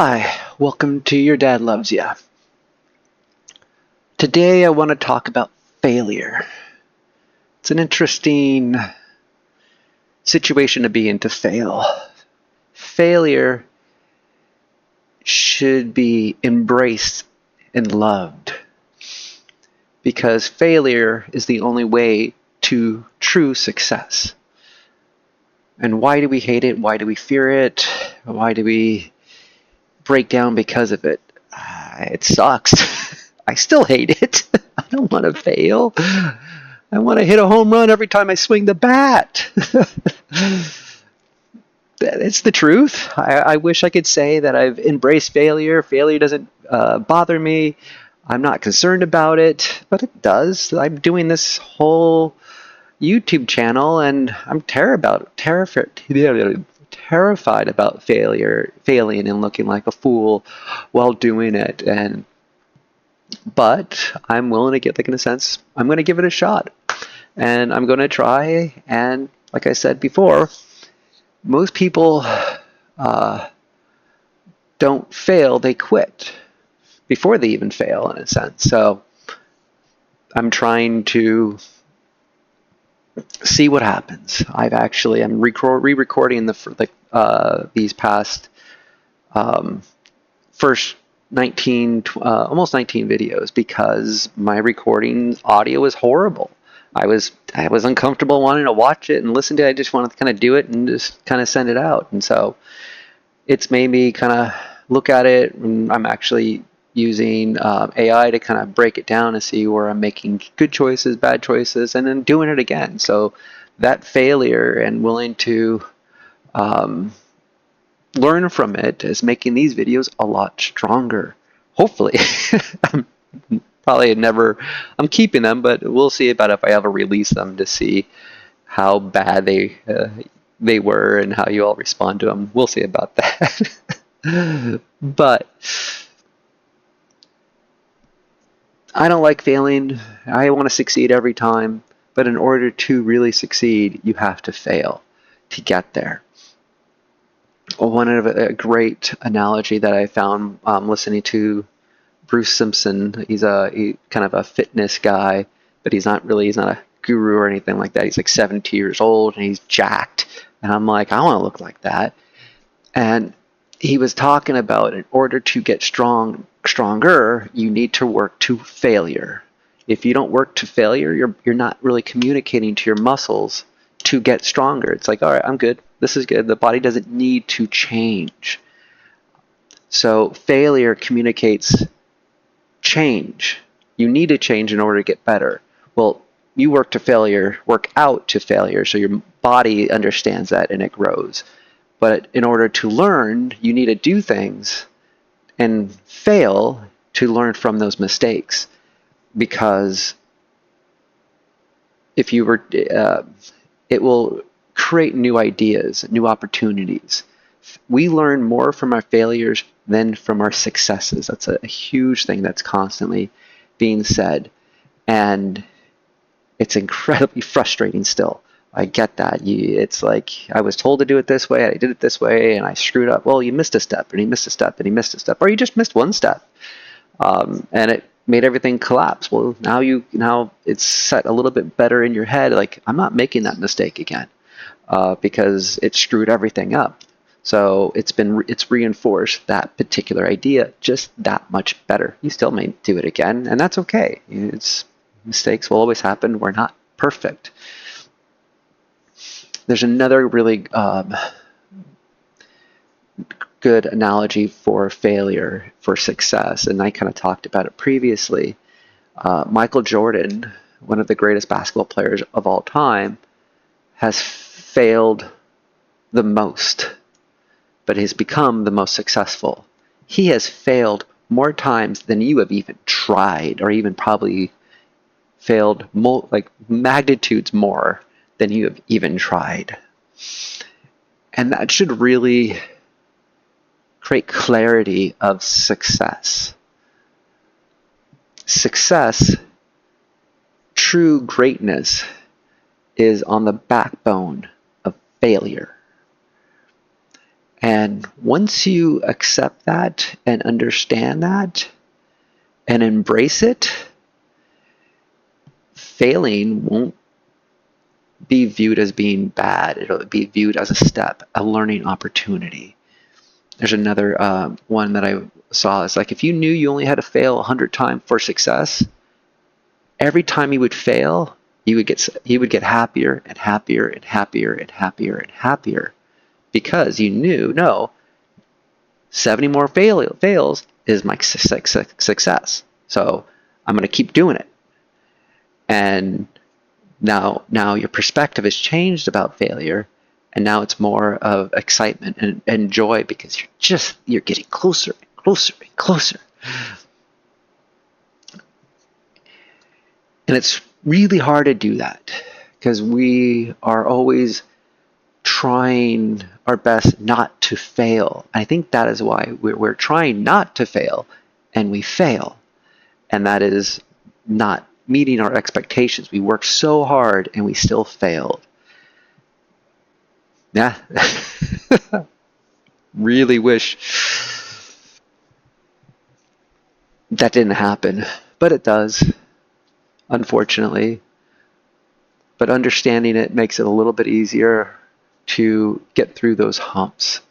Hi, welcome to Your Dad Loves Ya. Today I want to talk about failure. It's an interesting situation to be in, to fail. Failure should be embraced and loved because failure is the only way to true success. And why do we hate it? Why do we fear it? Why do we break down because of it? It sucks. I still hate it. I don't want to fail. I want to hit a home run every time I swing the bat. It's the truth. I wish I could say that I've embraced failure. Failure doesn't bother me. I'm not concerned about it, but it does. I'm doing this whole YouTube channel, and I'm terrified about failing and looking like a fool while doing it. But I'm willing to in a sense, I'm going to give it a shot, and I'm going to try. And like I said before, most people don't fail; they quit before they even fail, in a sense. So I'm trying to see what happens. I'm re-recording these past first 19, almost 19 videos because my recording audio is horrible. I was uncomfortable wanting to watch it and listen to it. I just wanted to kind of do it and just kind of send it out. And so it's made me kind of look at it, and I'm actually using AI to kind of break it down and see where I'm making good choices, bad choices, and then doing it again. So that failure and willing to learn from it is making these videos a lot stronger. Hopefully. I'm keeping them, but we'll see about if I ever release them to see how bad they were and how you all respond to them. We'll see about that. But I don't like failing. I want to succeed every time, but in order to really succeed, you have to fail to get there. One of a great analogy that I found listening to Bruce Simpson. He's kind of a fitness guy, but he's not a guru or anything like that. He's like 70 years old and he's jacked. And I'm like, I want to look like that. And he was talking about, in order to get stronger, you need to work to failure. If you don't work to failure, you're not really communicating to your muscles to get stronger. It's like, all right, I'm good. This is good. The body doesn't need to change. So failure communicates change. You need to change in order to get better. Well, you work out to failure, so your body understands that and it grows. But in order to learn, you need to do things and fail to learn from those mistakes. Because if you were, it will create new ideas, new opportunities. We learn more from our failures than from our successes. That's a huge thing that's constantly being said. And it's incredibly frustrating still. I get that. It's like, I was told to do it this way, I did it this way, and I screwed up. Well, you missed a step, and you missed a step, and you missed a step, or you just missed one step. And it made everything collapse. Well, now it's set a little bit better in your head, like, I'm not making that mistake again, because it screwed everything up. So it's reinforced that particular idea just that much better. You still may do it again, and that's okay. Mistakes will always happen. We're not perfect. There's another really good analogy for failure, for success, and I kind of talked about it previously. Michael Jordan, one of the greatest basketball players of all time, has failed the most, but has become the most successful. He has failed more times than you have even tried, or even probably failed like magnitudes more than you have even tried. And that should really create clarity of success. Success, true greatness, is on the backbone of failure. And once you accept that and understand that and embrace it, failing won't be viewed as being bad. It'll be viewed as a step, a learning opportunity. There's another one that I saw. It's like if you knew you only had to fail 100 times for success, every time you would fail, you would get happier and happier and happier and happier and happier, because you knew, no, 70 more fails is my success. So I'm going to keep doing it. And now your perspective has changed about failure, and now it's more of excitement and joy, because you're getting closer and closer and closer. And it's really hard to do that because we are always trying our best not to fail. I think that is why we're trying not to fail and we fail. And that is not meeting our expectations. We work so hard and we still failed. Yeah. Really wish that didn't happen, but it does, unfortunately. But understanding it makes it a little bit easier to get through those humps.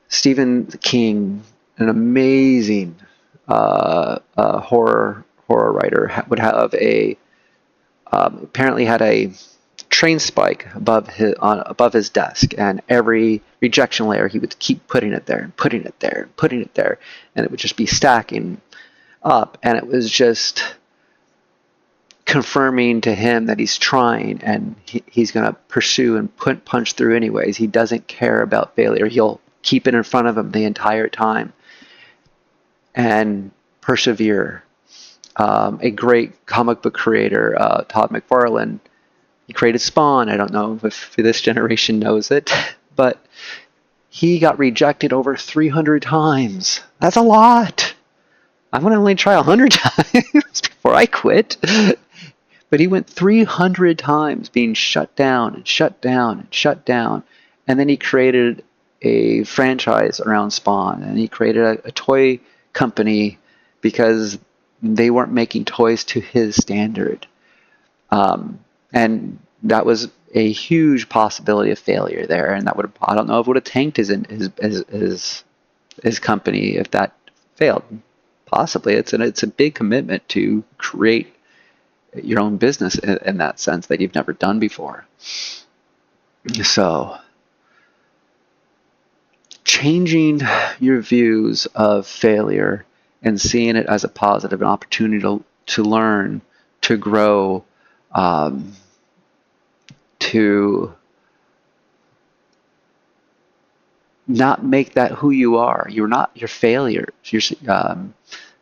Stephen King, an amazing horror writer, would have apparently had a train spike above his desk, and every rejection layer he would keep putting it there and putting it there and putting it there, and it would just be stacking up, and it was just confirming to him that he's trying, and he's going to pursue and punch through anyways. He doesn't care about failure. He'll keep it in front of him the entire time and persevere. A great comic book creator, Todd McFarlane, he created Spawn. I don't know if this generation knows it, but he got rejected over 300 times. That's a lot. I'm going to only try 100 times before I quit. But he went 300 times being shut down and shut down and shut down. And then he created a franchise around Spawn. And he created a toy company because they weren't making toys to his standard. And that was a huge possibility of failure there. And that would, I don't know if it would have tanked his company if that failed. Possibly. It's a big commitment to create your own business in that sense that you've never done before. So changing your views of failure and seeing it as a positive, an opportunity to learn, to grow, to not make that who you are. You're not your failures.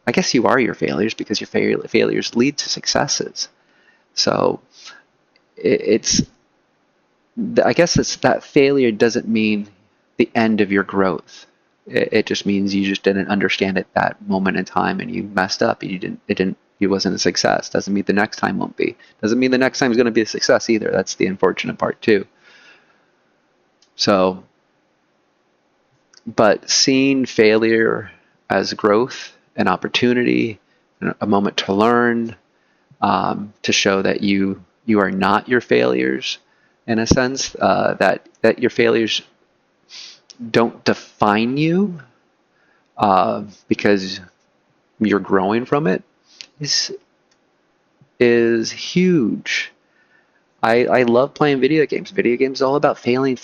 I guess you are your failures, because your failures lead to successes. So I guess it's that failure doesn't mean the end of your growth. It just means you just didn't understand at that moment in time and you messed up. It wasn't a success. Doesn't mean the next time won't be. Doesn't mean the next time is going to be a success either. That's the unfortunate part too. So, but seeing failure as growth, an opportunity, a moment to learn, to show that you are not your failures, in a sense, that your failures don't define you, because you're growing from it, is huge. I love playing video games. Video games are all about failing,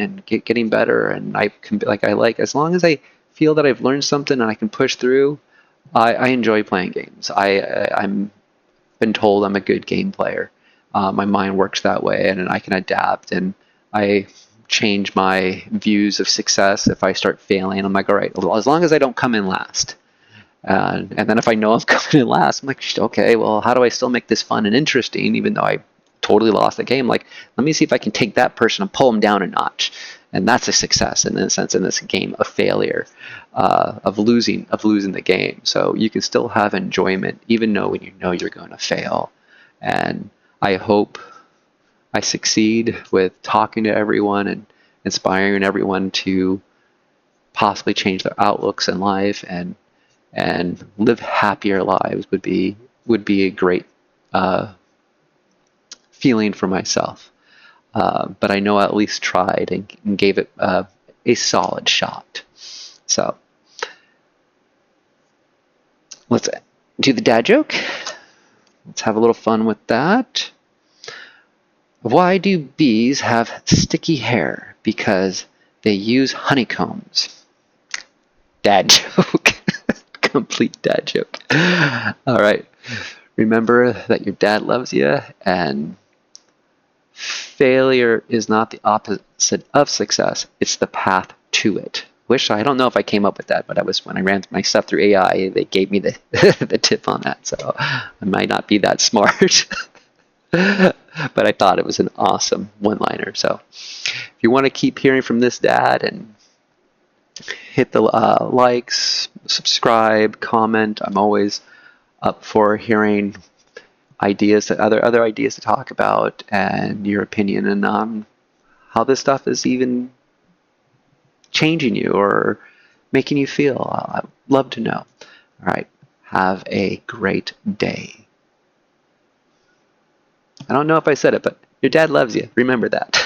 and getting better. And as long as I feel that I've learned something and I can push through, I enjoy playing games. I'm been told I'm a good game player. My mind works that way, and I can adapt, and I change my views of success if I start failing. I'm like, all right, well, as long as I don't come in last. And then if I know I'm coming in last, I'm like, okay, well, how do I still make this fun and interesting, even though I totally lost the game? Like, let me see if I can take that person and pull them down a notch. And that's a success in a sense in this game of failure, of losing the game. So you can still have enjoyment even though when you know you're going to fail. And I hope I succeed with talking to everyone and inspiring everyone to possibly change their outlooks in life and live happier lives would be a great feeling for myself. But I know I at least tried and gave it a solid shot. So let's do the dad joke. Let's have a little fun with that. Why do bees have sticky hair? Because they use honeycombs. Dad joke. Complete dad joke. All right. Remember that your dad loves you, and failure is not the opposite of success. It's the path to it. I don't know if I came up with that, but when I ran my stuff through AI, they gave me the the tip on that. So I might not be that smart. But I thought it was an awesome one-liner. So if you want to keep hearing from this dad, and hit the likes, subscribe, comment. I'm always up for hearing ideas, other ideas to talk about, and your opinion and how this stuff is even changing you or making you feel. I'd love to know. All right. Have a great day. I don't know if I said it, but your dad loves you. Remember that.